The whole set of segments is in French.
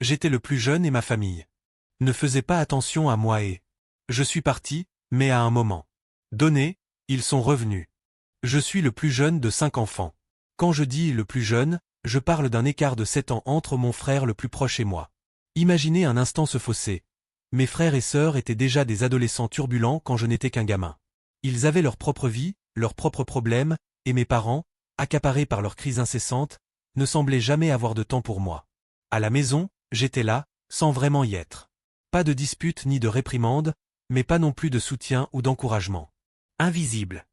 J'étais le plus jeune et ma famille ne faisait pas attention à moi et je suis parti, mais à un moment donné, ils sont revenus. Je suis le plus jeune de 5 enfants. Quand je dis le plus jeune, je parle d'un écart de 7 ans entre mon frère le plus proche et moi. Imaginez un instant ce fossé. Mes frères et sœurs étaient déjà des adolescents turbulents quand je n'étais qu'un gamin. Ils avaient leur propre vie, leurs propres problèmes, et mes parents, accaparés par leurs crises incessantes, ne semblaient jamais avoir de temps pour moi. À la maison, j'étais là, sans vraiment y être. Pas de dispute ni de réprimande, mais pas non plus de soutien ou d'encouragement. Invisible.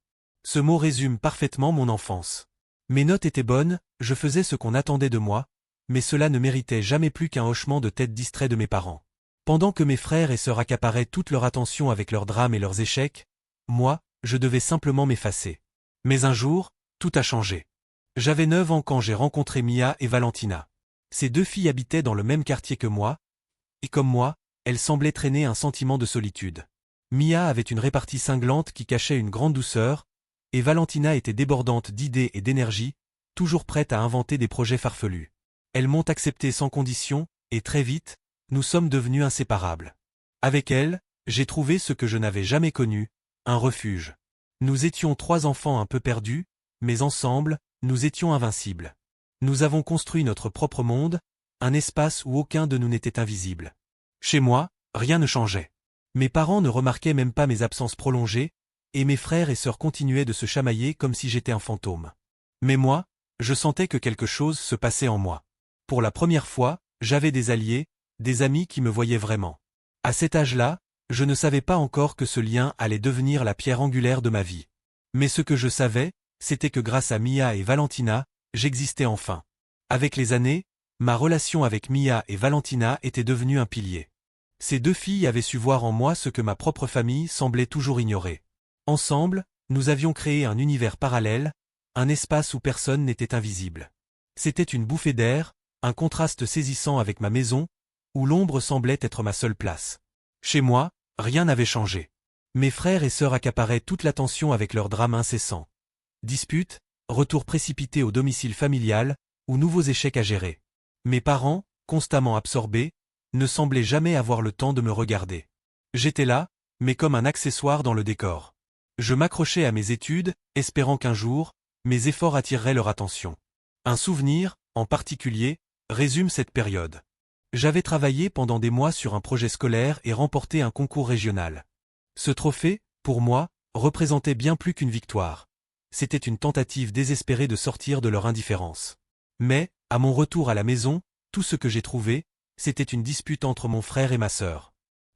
Ce mot résume parfaitement mon enfance. Mes notes étaient bonnes, je faisais ce qu'on attendait de moi, mais cela ne méritait jamais plus qu'un hochement de tête distrait de mes parents. Pendant que mes frères et sœurs accaparaient toute leur attention avec leurs drames et leurs échecs, moi, je devais simplement m'effacer. Mais un jour, tout a changé. J'avais 9 ans quand j'ai rencontré Mia et Valentina. Ces 2 filles habitaient dans le même quartier que moi, et comme moi, elles semblaient traîner un sentiment de solitude. Mia avait une répartie cinglante qui cachait une grande douceur, et Valentina était débordante d'idées et d'énergie, toujours prête à inventer des projets farfelus. Elles m'ont accepté sans condition, et très vite, nous sommes devenus inséparables. Avec elles, j'ai trouvé ce que je n'avais jamais connu, un refuge. Nous étions 3 enfants un peu perdus, mais ensemble, nous étions invincibles. Nous avons construit notre propre monde, un espace où aucun de nous n'était invisible. Chez moi, rien ne changeait. Mes parents ne remarquaient même pas mes absences prolongées, et mes frères et sœurs continuaient de se chamailler comme si j'étais un fantôme. Mais moi, je sentais que quelque chose se passait en moi. Pour la première fois, j'avais des alliés, des amis qui me voyaient vraiment. À cet âge-là, je ne savais pas encore que ce lien allait devenir la pierre angulaire de ma vie. Mais ce que je savais, c'était que grâce à Mia et Valentina, j'existais enfin. Avec les années, ma relation avec Mia et Valentina était devenue un pilier. Ces 2 filles avaient su voir en moi ce que ma propre famille semblait toujours ignorer. Ensemble, nous avions créé un univers parallèle, un espace où personne n'était invisible. C'était une bouffée d'air, un contraste saisissant avec ma maison, où l'ombre semblait être ma seule place. Chez moi, rien n'avait changé. Mes frères et sœurs accaparaient toute l'attention avec leurs drames incessants. Disputes, retours précipités au domicile familial, ou nouveaux échecs à gérer. Mes parents, constamment absorbés, ne semblaient jamais avoir le temps de me regarder. J'étais là, mais comme un accessoire dans le décor. Je m'accrochais à mes études, espérant qu'un jour, mes efforts attireraient leur attention. Un souvenir, en particulier, résume cette période. J'avais travaillé pendant des mois sur un projet scolaire et remporté un concours régional. Ce trophée, pour moi, représentait bien plus qu'une victoire. C'était une tentative désespérée de sortir de leur indifférence. Mais, à mon retour à la maison, tout ce que j'ai trouvé, c'était une dispute entre mon frère et ma sœur.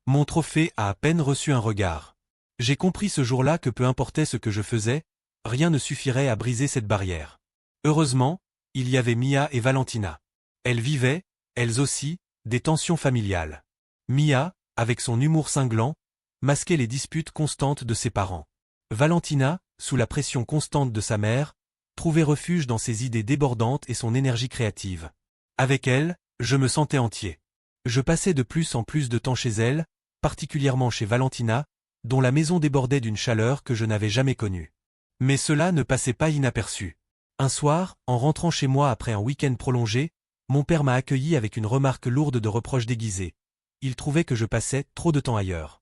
Mon trophée a à peine reçu un regard. J'ai compris ce jour-là que peu importait ce que je faisais, rien ne suffirait à briser cette barrière. Heureusement, il y avait Mia et Valentina. Elles vivaient, elles aussi, des tensions familiales. Mia, avec son humour cinglant, masquait les disputes constantes de ses parents. Valentina, sous la pression constante de sa mère, trouvait refuge dans ses idées débordantes et son énergie créative. Avec elle, je me sentais entier. Je passais de plus en plus de temps chez elle, particulièrement chez Valentina, dont la maison débordait d'une chaleur que je n'avais jamais connue. Mais cela ne passait pas inaperçu. Un soir, en rentrant chez moi après un week-end prolongé, mon père m'a accueilli avec une remarque lourde de reproches déguisés. Il trouvait que je passais trop de temps ailleurs.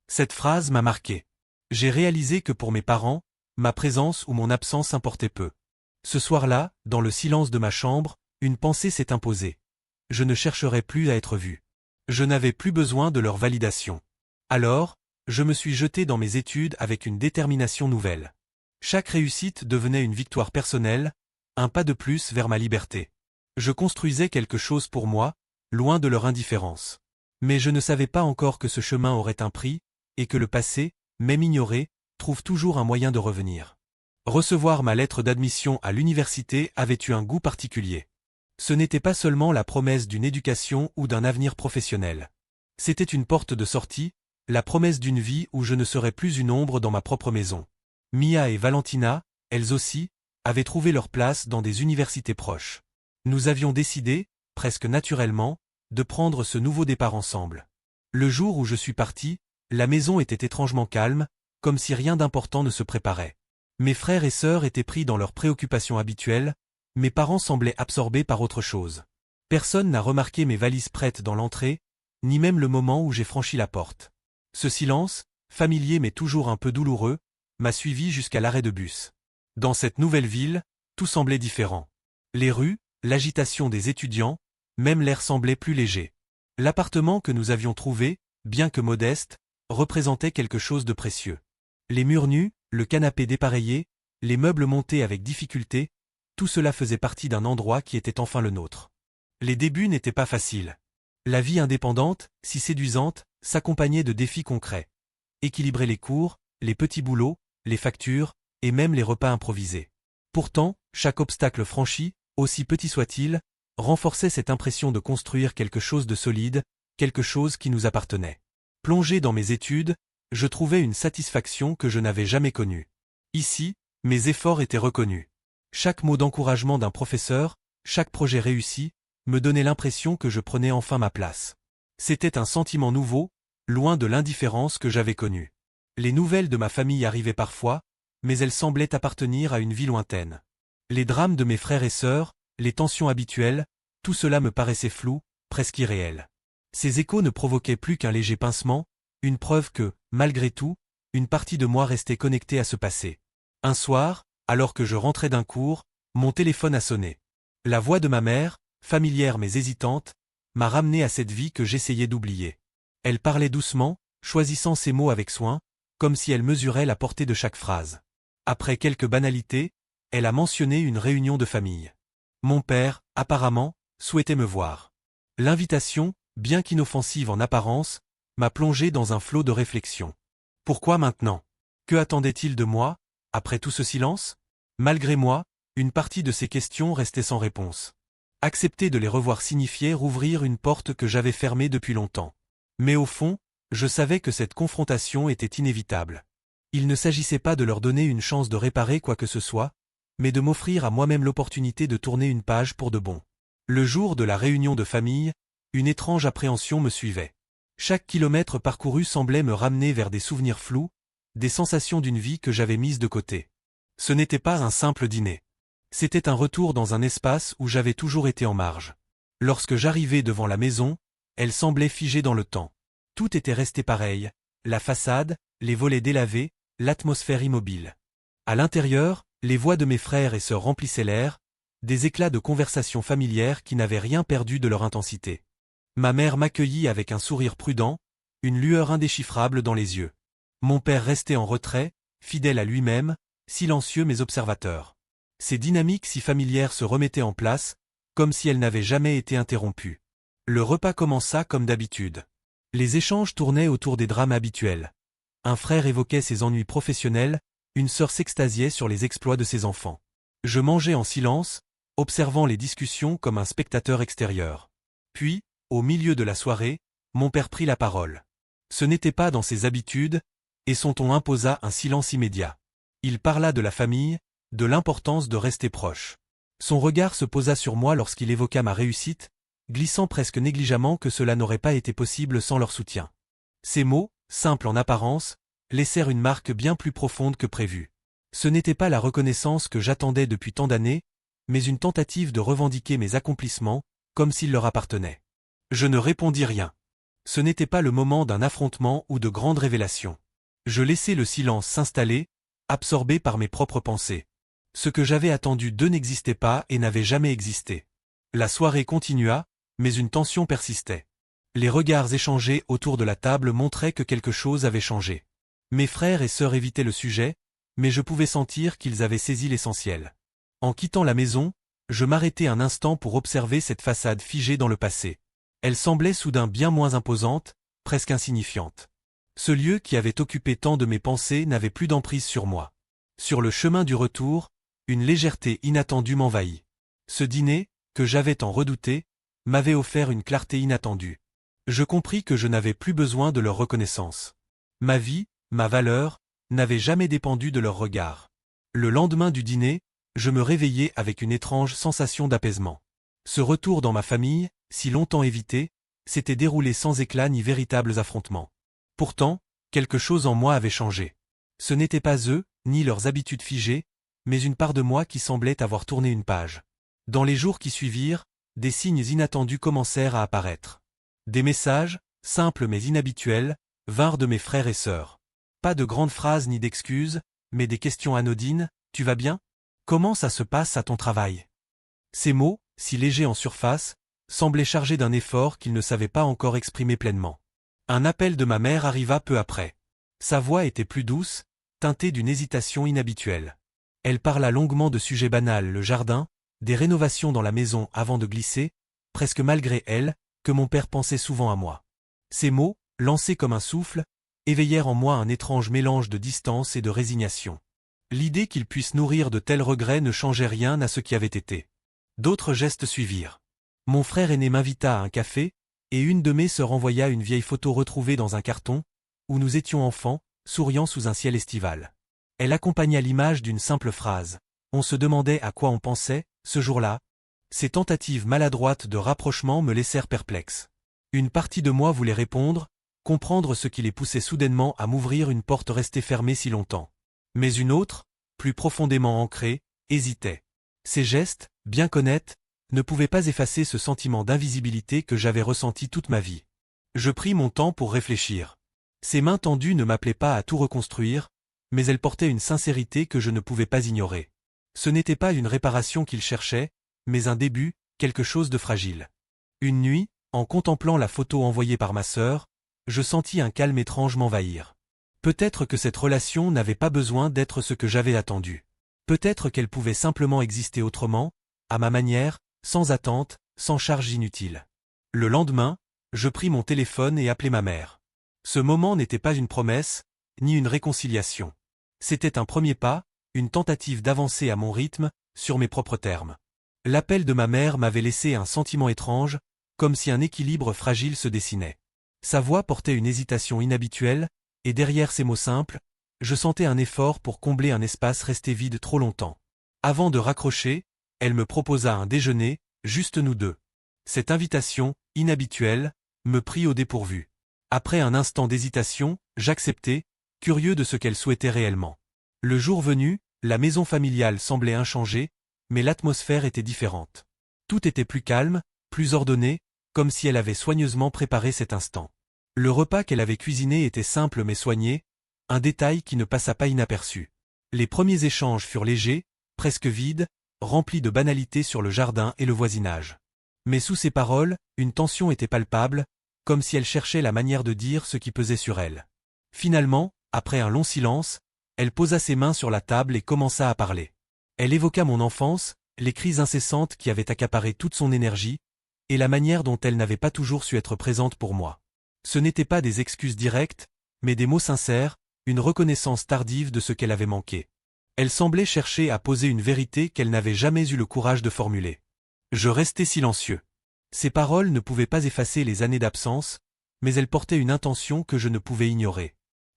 Cette phrase m'a marqué. J'ai réalisé que pour mes parents, ma présence ou mon absence importait peu. Ce soir-là, dans le silence de ma chambre, une pensée s'est imposée. Je ne chercherais plus à être vu. Je n'avais plus besoin de leur validation. Alors, je me suis jeté dans mes études avec une détermination nouvelle. Chaque réussite devenait une victoire personnelle, un pas de plus vers ma liberté. Je construisais quelque chose pour moi, loin de leur indifférence. Mais je ne savais pas encore que ce chemin aurait un prix, et que le passé, même ignoré, trouve toujours un moyen de revenir. Recevoir ma lettre d'admission à l'université avait eu un goût particulier. Ce n'était pas seulement la promesse d'une éducation ou d'un avenir professionnel. C'était une porte de sortie, la promesse d'une vie où je ne serais plus une ombre dans ma propre maison. Mia et Valentina, elles aussi, avaient trouvé leur place dans des universités proches. Nous avions décidé, presque naturellement, de prendre ce nouveau départ ensemble. Le jour où je suis parti, la maison était étrangement calme, comme si rien d'important ne se préparait. Mes frères et sœurs étaient pris dans leurs préoccupations habituelles, mes parents semblaient absorbés par autre chose. Personne n'a remarqué mes valises prêtes dans l'entrée, ni même le moment où j'ai franchi la porte. Ce silence, familier mais toujours un peu douloureux, m'a suivi jusqu'à l'arrêt de bus. Dans cette nouvelle ville, tout semblait différent. Les rues, l'agitation des étudiants, même l'air semblait plus léger. L'appartement que nous avions trouvé, bien que modeste, représentait quelque chose de précieux. Les murs nus, le canapé dépareillé, les meubles montés avec difficulté, tout cela faisait partie d'un endroit qui était enfin le nôtre. Les débuts n'étaient pas faciles. La vie indépendante, si séduisante, s'accompagnait de défis concrets. Équilibrer les cours, les petits boulots, les factures, et même les repas improvisés. Pourtant, chaque obstacle franchi, aussi petit soit-il, renforçait cette impression de construire quelque chose de solide, quelque chose qui nous appartenait. Plongé dans mes études, je trouvais une satisfaction que je n'avais jamais connue. Ici, mes efforts étaient reconnus. Chaque mot d'encouragement d'un professeur, chaque projet réussi, me donnait l'impression que je prenais enfin ma place. C'était un sentiment nouveau, loin de l'indifférence que j'avais connue. Les nouvelles de ma famille arrivaient parfois, mais elles semblaient appartenir à une vie lointaine. Les drames de mes frères et sœurs, les tensions habituelles, tout cela me paraissait flou, presque irréel. Ces échos ne provoquaient plus qu'un léger pincement, une preuve que, malgré tout, une partie de moi restait connectée à ce passé. Un soir, alors que je rentrais d'un cours, mon téléphone a sonné. La voix de ma mère, familière mais hésitante, m'a ramené à cette vie que j'essayais d'oublier. Elle parlait doucement, choisissant ses mots avec soin, comme si elle mesurait la portée de chaque phrase. Après quelques banalités, elle a mentionné une réunion de famille. Mon père, apparemment, souhaitait me voir. L'invitation, bien qu'inoffensive en apparence, m'a plongé dans un flot de réflexion. Pourquoi maintenant? Que attendait-il de moi, après tout ce silence? Malgré moi, une partie de ces questions restait sans réponse. Accepter de les revoir signifiait rouvrir une porte que j'avais fermée depuis longtemps. Mais au fond, je savais que cette confrontation était inévitable. Il ne s'agissait pas de leur donner une chance de réparer quoi que ce soit, mais de m'offrir à moi-même l'opportunité de tourner une page pour de bon. Le jour de la réunion de famille, une étrange appréhension me suivait. Chaque kilomètre parcouru semblait me ramener vers des souvenirs flous, des sensations d'une vie que j'avais mise de côté. Ce n'était pas un simple dîner. C'était un retour dans un espace où j'avais toujours été en marge. Lorsque j'arrivais devant la maison, elle semblait figée dans le temps. Tout était resté pareil, la façade, les volets délavés, l'atmosphère immobile. À l'intérieur, les voix de mes frères et sœurs remplissaient l'air, des éclats de conversation familière qui n'avaient rien perdu de leur intensité. Ma mère m'accueillit avec un sourire prudent, une lueur indéchiffrable dans les yeux. Mon père restait en retrait, fidèle à lui-même, silencieux mais observateur. Ces dynamiques si familières se remettaient en place, comme si elles n'avaient jamais été interrompues. Le repas commença comme d'habitude. Les échanges tournaient autour des drames habituels. Un frère évoquait ses ennuis professionnels, une sœur s'extasiait sur les exploits de ses enfants. Je mangeais en silence, observant les discussions comme un spectateur extérieur. Puis, au milieu de la soirée, mon père prit la parole. Ce n'était pas dans ses habitudes, et son ton imposa un silence immédiat. Il parla de la famille, de l'importance de rester proche. Son regard se posa sur moi lorsqu'il évoqua ma réussite, glissant presque négligemment que cela n'aurait pas été possible sans leur soutien. Ces mots, simples en apparence, laissèrent une marque bien plus profonde que prévu. Ce n'était pas la reconnaissance que j'attendais depuis tant d'années, mais une tentative de revendiquer mes accomplissements, comme s'ils leur appartenaient. Je ne répondis rien. Ce n'était pas le moment d'un affrontement ou de grandes révélations. Je laissai le silence s'installer, absorbé par mes propres pensées. Ce que j'avais attendu d'eux n'existait pas et n'avait jamais existé. La soirée continua, mais une tension persistait. Les regards échangés autour de la table montraient que quelque chose avait changé. Mes frères et sœurs évitaient le sujet, mais je pouvais sentir qu'ils avaient saisi l'essentiel. En quittant la maison, je m'arrêtai un instant pour observer cette façade figée dans le passé. Elle semblait soudain bien moins imposante, presque insignifiante. Ce lieu qui avait occupé tant de mes pensées n'avait plus d'emprise sur moi. Sur le chemin du retour, une légèreté inattendue m'envahit. Ce dîner, que j'avais tant redouté, m'avait offert une clarté inattendue. Je compris que je n'avais plus besoin de leur reconnaissance. Ma vie, ma valeur, n'avait jamais dépendu de leur regard. Le lendemain du dîner, je me réveillai avec une étrange sensation d'apaisement. Ce retour dans ma famille, si longtemps évité, s'était déroulé sans éclat ni véritables affrontements. Pourtant, quelque chose en moi avait changé. Ce n'étaient pas eux, ni leurs habitudes figées, mais une part de moi qui semblait avoir tourné une page. Dans les jours qui suivirent, des signes inattendus commencèrent à apparaître. Des messages, simples mais inhabituels, vinrent de mes frères et sœurs. Pas de grandes phrases ni d'excuses, mais des questions anodines. Tu vas bien? Comment ça se passe à ton travail? Ces mots, si légers en surface, semblaient chargés d'un effort qu'il ne savait pas encore exprimer pleinement. Un appel de ma mère arriva peu après. Sa voix était plus douce, teintée d'une hésitation inhabituelle. Elle parla longuement de sujets banals, le jardin, des rénovations dans la maison avant de glisser, presque malgré elle, que mon père pensait souvent à moi. Ces mots, lancés comme un souffle, éveillèrent en moi un étrange mélange de distance et de résignation. L'idée qu'il puisse nourrir de tels regrets ne changeait rien à ce qui avait été. D'autres gestes suivirent. Mon frère aîné m'invita à un café, et une de mes sœurs envoya une vieille photo retrouvée dans un carton, où nous étions enfants, souriant sous un ciel estival. Elle accompagna l'image d'une simple phrase. On se demandait à quoi on pensait, ce jour-là. Ces tentatives maladroites de rapprochement me laissèrent perplexe. Une partie de moi voulait répondre, comprendre ce qui les poussait soudainement à m'ouvrir une porte restée fermée si longtemps. Mais une autre, plus profondément ancrée, hésitait. Ces gestes, bien qu'honnêtes, ne pouvaient pas effacer ce sentiment d'invisibilité que j'avais ressenti toute ma vie. Je pris mon temps pour réfléchir. Ces mains tendues ne m'appelaient pas à tout reconstruire, mais elles portaient une sincérité que je ne pouvais pas ignorer. Ce n'était pas une réparation qu'ils cherchaient, mais un début, quelque chose de fragile. Une nuit, en contemplant la photo envoyée par ma sœur, je sentis un calme étrange m'envahir. Peut-être que cette relation n'avait pas besoin d'être ce que j'avais attendu. Peut-être qu'elle pouvait simplement exister autrement, à ma manière, sans attente, sans charge inutile. Le lendemain, je pris mon téléphone et appelai ma mère. Ce moment n'était pas une promesse, ni une réconciliation. C'était un premier pas, une tentative d'avancer à mon rythme, sur mes propres termes. L'appel de ma mère m'avait laissé un sentiment étrange, comme si un équilibre fragile se dessinait. Sa voix portait une hésitation inhabituelle, et derrière ces mots simples, je sentais un effort pour combler un espace resté vide trop longtemps. Avant de raccrocher, elle me proposa un déjeuner, juste nous deux. Cette invitation, inhabituelle, me prit au dépourvu. Après un instant d'hésitation, j'acceptai, curieux de ce qu'elle souhaitait réellement. Le jour venu, la maison familiale semblait inchangée, mais l'atmosphère était différente. Tout était plus calme, plus ordonné, comme si elle avait soigneusement préparé cet instant. Le repas qu'elle avait cuisiné était simple mais soigné, un détail qui ne passa pas inaperçu. Les premiers échanges furent légers, presque vides, remplis de banalités sur le jardin et le voisinage. Mais sous ces paroles, une tension était palpable, comme si elle cherchait la manière de dire ce qui pesait sur elle. Finalement, après un long silence, elle posa ses mains sur la table et commença à parler. Elle évoqua mon enfance, les crises incessantes qui avaient accaparé toute son énergie, et la manière dont elle n'avait pas toujours su être présente pour moi. Ce n'étaient pas des excuses directes, mais des mots sincères, une reconnaissance tardive de ce qu'elle avait manqué. Elle semblait chercher à poser une vérité qu'elle n'avait jamais eu le courage de formuler. Je restais silencieux. Ces paroles ne pouvaient pas effacer les années d'absence, mais elles portaient une intention que je ne pouvais ignorer.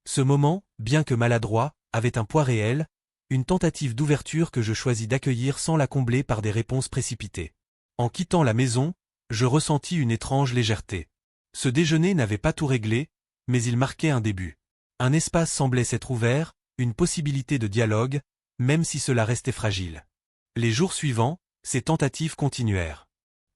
Ce moment, bien que maladroit, avait un poids réel, une tentative d'ouverture que je choisis d'accueillir sans la combler par des réponses précipitées. En quittant la maison, je ressentis une étrange légèreté. Ce déjeuner n'avait pas tout réglé, mais il marquait un début. Un espace semblait s'être ouvert, une possibilité de dialogue, même si cela restait fragile. Les jours suivants, ces tentatives continuèrent.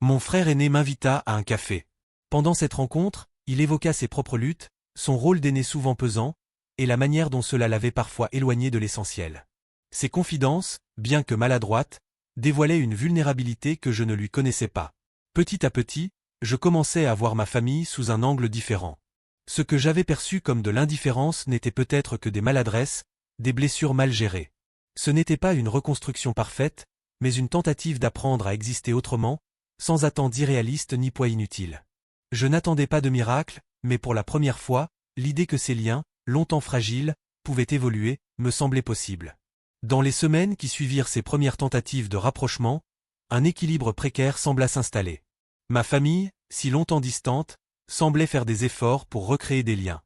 Mon frère aîné m'invita à un café. Pendant cette rencontre, il évoqua ses propres luttes, son rôle d'aîné souvent pesant, et la manière dont cela l'avait parfois éloigné de l'essentiel. Ses confidences, bien que maladroites, dévoilaient une vulnérabilité que je ne lui connaissais pas. Petit à petit, je commençais à voir ma famille sous un angle différent. Ce que j'avais perçu comme de l'indifférence n'était peut-être que des maladresses, des blessures mal gérées. Ce n'était pas une reconstruction parfaite, mais une tentative d'apprendre à exister autrement, sans attente irréaliste ni poids inutile. Je n'attendais pas de miracle, mais pour la première fois, l'idée que ces liens, longtemps fragiles, pouvaient évoluer, me semblait possible. Dans les semaines qui suivirent ces premières tentatives de rapprochement, un équilibre précaire sembla s'installer. Ma famille, si longtemps distante, semblait faire des efforts pour recréer des liens.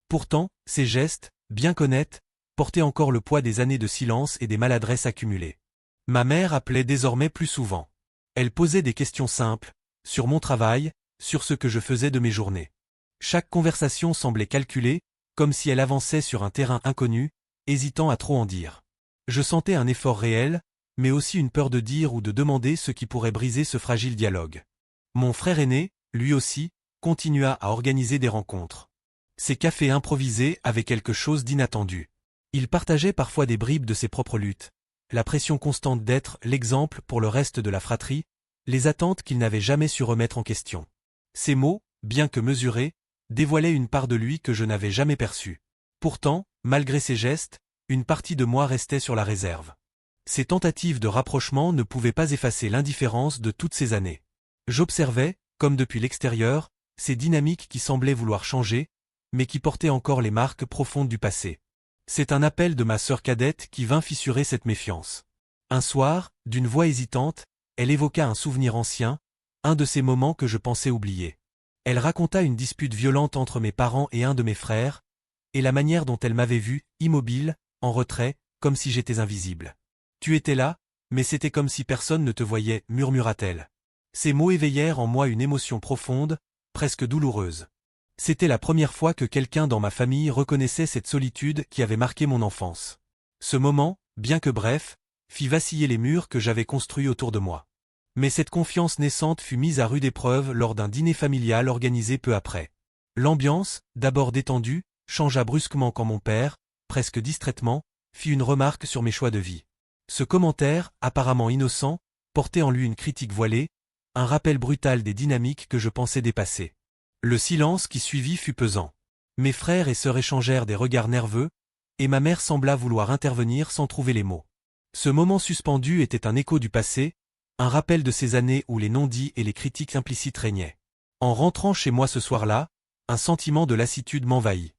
Pourtant, ces gestes, bien qu'honnêtes, portaient encore le poids des années de silence et des maladresses accumulées. Ma mère appelait désormais plus souvent. Elle posait des questions simples, sur mon travail, sur ce que je faisais de mes journées. Chaque conversation semblait calculée, comme si elle avançait sur un terrain inconnu, hésitant à trop en dire. Je sentais un effort réel, mais aussi une peur de dire ou de demander ce qui pourrait briser ce fragile dialogue. Mon frère aîné, lui aussi, continua à organiser des rencontres. Ces cafés improvisés avaient quelque chose d'inattendu. Il partageait parfois des bribes de ses propres luttes, la pression constante d'être l'exemple pour le reste de la fratrie, les attentes qu'il n'avait jamais su remettre en question. Ces mots, bien que mesurés, dévoilaient une part de lui que je n'avais jamais perçue. Pourtant, malgré ces gestes, une partie de moi restait sur la réserve. Ces tentatives de rapprochement ne pouvaient pas effacer l'indifférence de toutes ces années. J'observais, comme depuis l'extérieur, ces dynamiques qui semblaient vouloir changer, mais qui portaient encore les marques profondes du passé. C'est un appel de ma sœur cadette qui vint fissurer cette méfiance. Un soir, d'une voix hésitante, elle évoqua un souvenir ancien, un de ces moments que je pensais oublier. Elle raconta une dispute violente entre mes parents et un de mes frères, et la manière dont elle m'avait vu, immobile, en retrait, comme si j'étais invisible. « Tu étais là, mais c'était comme si personne ne te voyait, murmura-t-elle. Ces mots éveillèrent en moi une émotion profonde, presque douloureuse. C'était la première fois que quelqu'un dans ma famille reconnaissait cette solitude qui avait marqué mon enfance. Ce moment, bien que bref, fit vaciller les murs que j'avais construits autour de moi. Mais cette confiance naissante fut mise à rude épreuve lors d'un dîner familial organisé peu après. L'ambiance, d'abord détendue, changea brusquement quand mon père, presque distraitement, fit une remarque sur mes choix de vie. Ce commentaire, apparemment innocent, portait en lui une critique voilée, un rappel brutal des dynamiques que je pensais dépasser. Le silence qui suivit fut pesant. Mes frères et sœurs échangèrent des regards nerveux, et ma mère sembla vouloir intervenir sans trouver les mots. Ce moment suspendu était un écho du passé, un rappel de ces années où les non-dits et les critiques implicites régnaient. En rentrant chez moi ce soir-là, un sentiment de lassitude m'envahit.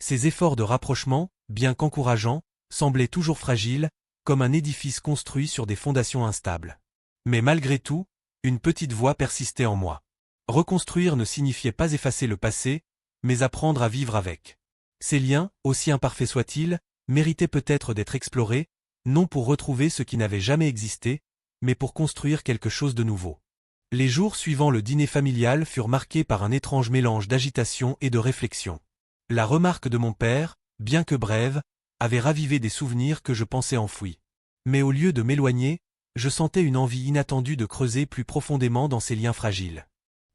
Ces efforts de rapprochement, bien qu'encourageants, semblaient toujours fragiles, comme un édifice construit sur des fondations instables. Mais malgré tout, une petite voix persistait en moi. Reconstruire ne signifiait pas effacer le passé, mais apprendre à vivre avec. Ces liens, aussi imparfaits soient-ils, méritaient peut-être d'être explorés, non pour retrouver ce qui n'avait jamais existé, mais pour construire quelque chose de nouveau. Les jours suivant le dîner familial furent marqués par un étrange mélange d'agitation et de réflexion. La remarque de mon père, bien que brève, avait ravivé des souvenirs que je pensais enfouis. Mais au lieu de m'éloigner, je sentais une envie inattendue de creuser plus profondément dans ces liens fragiles.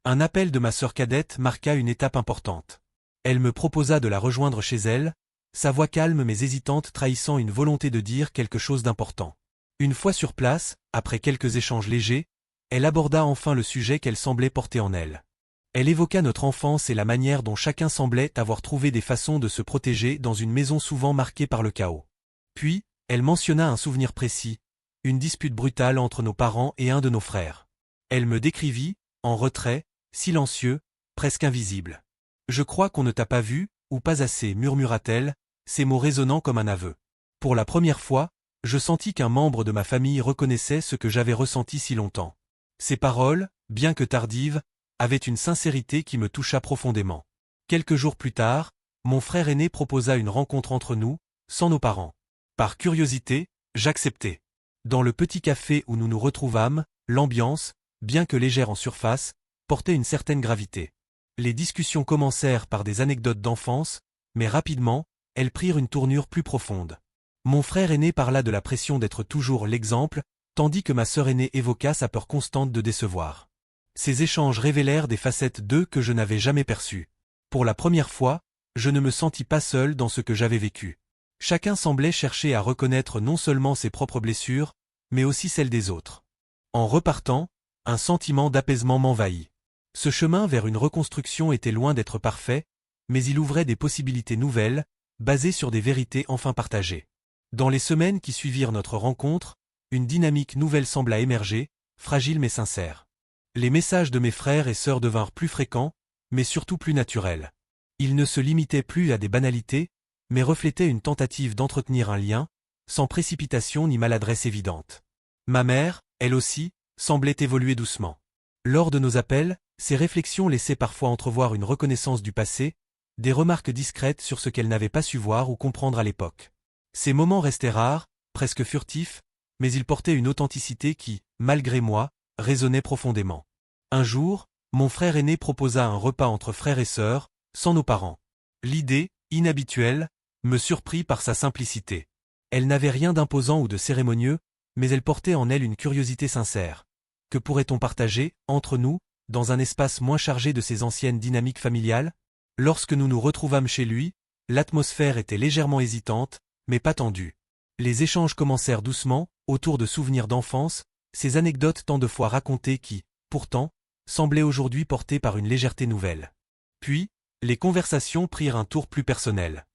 Un appel de ma sœur cadette marqua une étape importante. Elle me proposa de la rejoindre chez elle, sa voix calme mais hésitante trahissant une volonté de dire quelque chose d'important. Une fois sur place, après quelques échanges légers, elle aborda enfin le sujet qu'elle semblait porter en elle. Elle évoqua notre enfance et la manière dont chacun semblait avoir trouvé des façons de se protéger dans une maison souvent marquée par le chaos. Puis, elle mentionna un souvenir précis, une dispute brutale entre nos parents et un de nos frères. Elle me décrivit, en retrait, silencieux, presque invisible. « Je crois qu'on ne t'a pas vu, ou pas assez, murmura-t-elle, ces mots résonnant comme un aveu. Pour la première fois, je sentis qu'un membre de ma famille reconnaissait ce que j'avais ressenti si longtemps. Ces paroles, bien que tardives, avaient une sincérité qui me toucha profondément. Quelques jours plus tard, mon frère aîné proposa une rencontre entre nous, sans nos parents. Par curiosité, j'acceptai. Dans le petit café où nous nous retrouvâmes, l'ambiance, bien que légère en surface, portait une certaine gravité. Les discussions commencèrent par des anecdotes d'enfance, mais rapidement, elles prirent une tournure plus profonde. Mon frère aîné parla de la pression d'être toujours l'exemple, tandis que ma sœur aînée évoqua sa peur constante de décevoir. Ces échanges révélèrent des facettes d'eux que je n'avais jamais perçues. Pour la première fois, je ne me sentis pas seul dans ce que j'avais vécu. Chacun semblait chercher à reconnaître non seulement ses propres blessures, mais aussi celles des autres. En repartant, un sentiment d'apaisement m'envahit. Ce chemin vers une reconstruction était loin d'être parfait, mais il ouvrait des possibilités nouvelles, basées sur des vérités enfin partagées. Dans les semaines qui suivirent notre rencontre, une dynamique nouvelle sembla émerger, fragile mais sincère. Les messages de mes frères et sœurs devinrent plus fréquents, mais surtout plus naturels. Ils ne se limitaient plus à des banalités, mais reflétaient une tentative d'entretenir un lien, sans précipitation ni maladresse évidente. Ma mère, elle aussi, semblait évoluer doucement. Lors de nos appels, ses réflexions laissaient parfois entrevoir une reconnaissance du passé, des remarques discrètes sur ce qu'elle n'avait pas su voir ou comprendre à l'époque. Ces moments restaient rares, presque furtifs, mais ils portaient une authenticité qui, malgré moi, résonnait profondément. Un jour, mon frère aîné proposa un repas entre frères et sœurs, sans nos parents. L'idée, inhabituelle, me surprit par sa simplicité. Elle n'avait rien d'imposant ou de cérémonieux, mais elle portait en elle une curiosité sincère. Que pourrait-on partager, entre nous, dans un espace moins chargé de ses anciennes dynamiques familiales. Lorsque nous nous retrouvâmes chez lui, l'atmosphère était légèrement hésitante, mais pas tendue. Les échanges commencèrent doucement, autour de souvenirs d'enfance, ces anecdotes tant de fois racontées qui, pourtant, semblaient aujourd'hui portées par une légèreté nouvelle. Puis, les conversations prirent un tour plus personnel.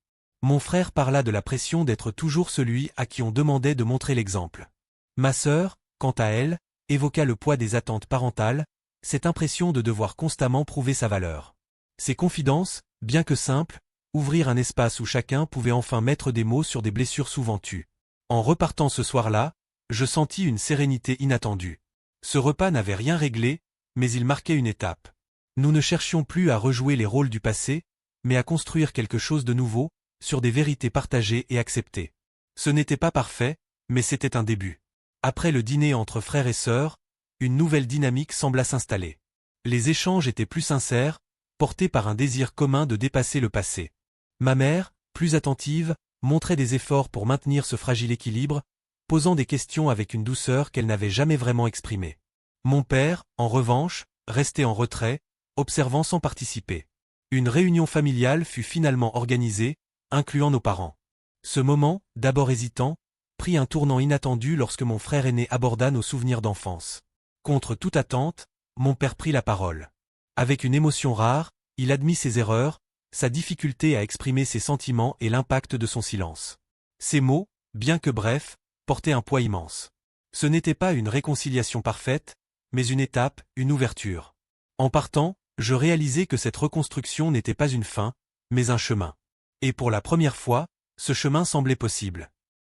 Mon frère parla de la pression d'être toujours celui à qui on demandait de montrer l'exemple. Ma sœur, quant à elle, évoqua le poids des attentes parentales, cette impression de devoir constamment prouver sa valeur. Ces confidences, bien que simples, ouvrirent un espace où chacun pouvait enfin mettre des mots sur des blessures souvent tues. En repartant ce soir-là, je sentis une sérénité inattendue. Ce repas n'avait rien réglé, mais il marquait une étape. Nous ne cherchions plus à rejouer les rôles du passé, mais à construire quelque chose de nouveau, sur des vérités partagées et acceptées. Ce n'était pas parfait, mais c'était un début. Après le dîner entre frères et sœurs, une nouvelle dynamique sembla s'installer. Les échanges étaient plus sincères, portés par un désir commun de dépasser le passé. Ma mère, plus attentive, montrait des efforts pour maintenir ce fragile équilibre, posant des questions avec une douceur qu'elle n'avait jamais vraiment exprimée. Mon père, en revanche, restait en retrait, observant sans participer. Une réunion familiale fut finalement organisée, incluant nos parents. Ce moment, d'abord hésitant, prit un tournant inattendu lorsque mon frère aîné aborda nos souvenirs d'enfance. Contre toute attente, mon père prit la parole. Avec une émotion rare, il admit ses erreurs, sa difficulté à exprimer ses sentiments et l'impact de son silence. Ces mots, bien que brefs, portaient un poids immense. Ce n'était pas une réconciliation parfaite, mais une étape, une ouverture. En partant, je réalisai que cette reconstruction n'était pas une fin, mais un chemin. Et pour la première fois, ce chemin semblait possible.